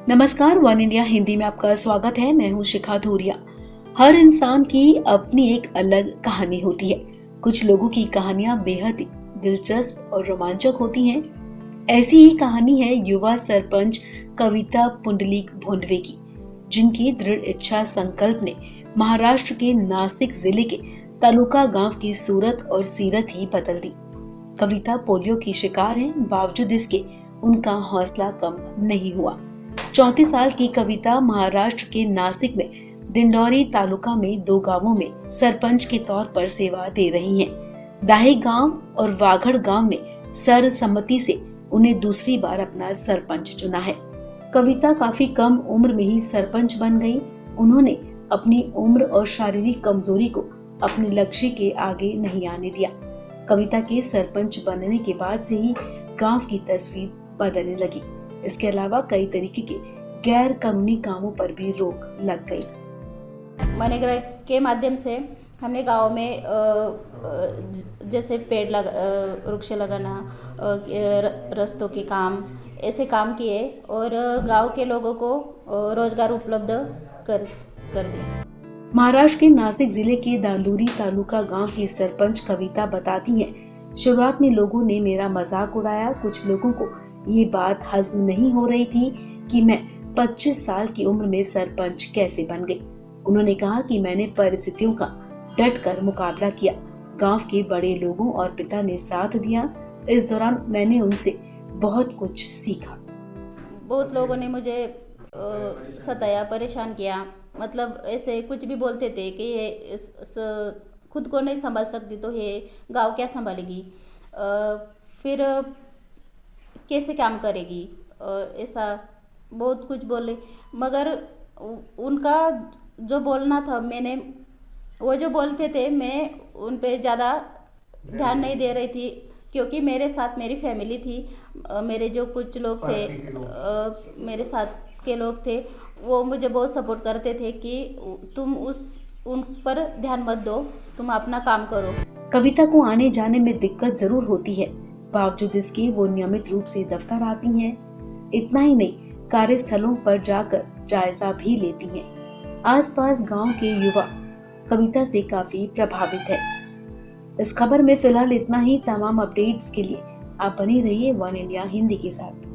नमस्कार, one India Hindi में आपका स्वागत है। मैं हूँ शिखा धूरिया। हर इंसान की अपनी एक अलग कहानी होती है। कुछ लोगों की कहानियां बेहद दिलचस्प और रोमांचक होती हैं। ऐसी ही कहानी है युवा सरपंच कविता पुंडलिक भोंडवे की, जिनकी दृढ़ इच्छा संकल्प ने महाराष्ट्र के नासिक जिले के तालुका गांव की सूरत और सीरत ही बदल दी। कविता पोलियो की शिकार है, बावजूद इसके उनका हौसला कम नहीं हुआ। 34 साल की कविता महाराष्ट्र के नासिक में दिंडोरी तालुका में 2 गांवों में सरपंच के तौर पर सेवा दे रही हैं। दाहे गांव और वाघड़ गांव ने सर्वसम्मति से उन्हें दूसरी बार अपना सरपंच चुना है। कविता काफी कम उम्र में ही सरपंच बन गई। उन्होंने अपनी उम्र और शारीरिक कमजोरी को अपने लक्ष्य के आगे नहीं आने दिया। कविता के सरपंच बनने के बाद से ही गांव की तस्वीर बदलने लगी। इसके अलावा कई तरीके के गैर कानूनी कामों पर भी रोक लग गई। मनरेगा के माध्यम से हमने गांव में जैसे वृक्ष लगाना, रास्तों के काम, ऐसे काम किए और गांव के लोगों को रोजगार उपलब्ध कर दिया। महाराष्ट्र के नासिक जिले के दांडूरी तालुका गांव की सरपंच कविता बताती हैं, शुरुआत में लोगों ने मेरा मजाक उड़ाया। कुछ लोगों को ये बात हजम नहीं हो रही थी कि मैं 25 साल की उम्र में सरपंच कैसे बन गई। उन्होंने कहा कि मैंने परिस्थितियों का डट कर मुकाबला किया। गांव के बड़े लोगों और पिता ने साथ दिया। इस दौरान मैंने उनसे बहुत कुछ सीखा। बहुत लोगों ने मुझे सताया, परेशान किया। मतलब ऐसे कुछ भी बोलते थे कि ये खुद को नहीं संभाल सकती तो ये गांव क्या संभालेगी, फिर कैसे काम करेगी, ऐसा बहुत कुछ बोले। मगर उनका जो बोलना था, मैंने वो जो बोलते थे मैं उन पे ज़्यादा ध्यान नहीं दे रही थी, क्योंकि मेरे साथ मेरी फैमिली थी। मेरे जो कुछ लोग थे, मेरे साथ के लोग थे, वो मुझे बहुत सपोर्ट करते थे कि तुम उन पर ध्यान मत दो, तुम अपना काम करो। कविता को आने जाने में दिक्कत जरूर होती है, बावजूद इसके वो नियमित रूप से दफ्तर आती हैं। इतना ही नहीं, कार्यस्थलों पर जाकर जायजा भी लेती हैं। आसपास गांव के युवा कविता से काफी प्रभावित है। इस खबर में फिलहाल इतना ही। तमाम अपडेट्स के लिए आप बने रहिए वन इंडिया हिंदी के साथ।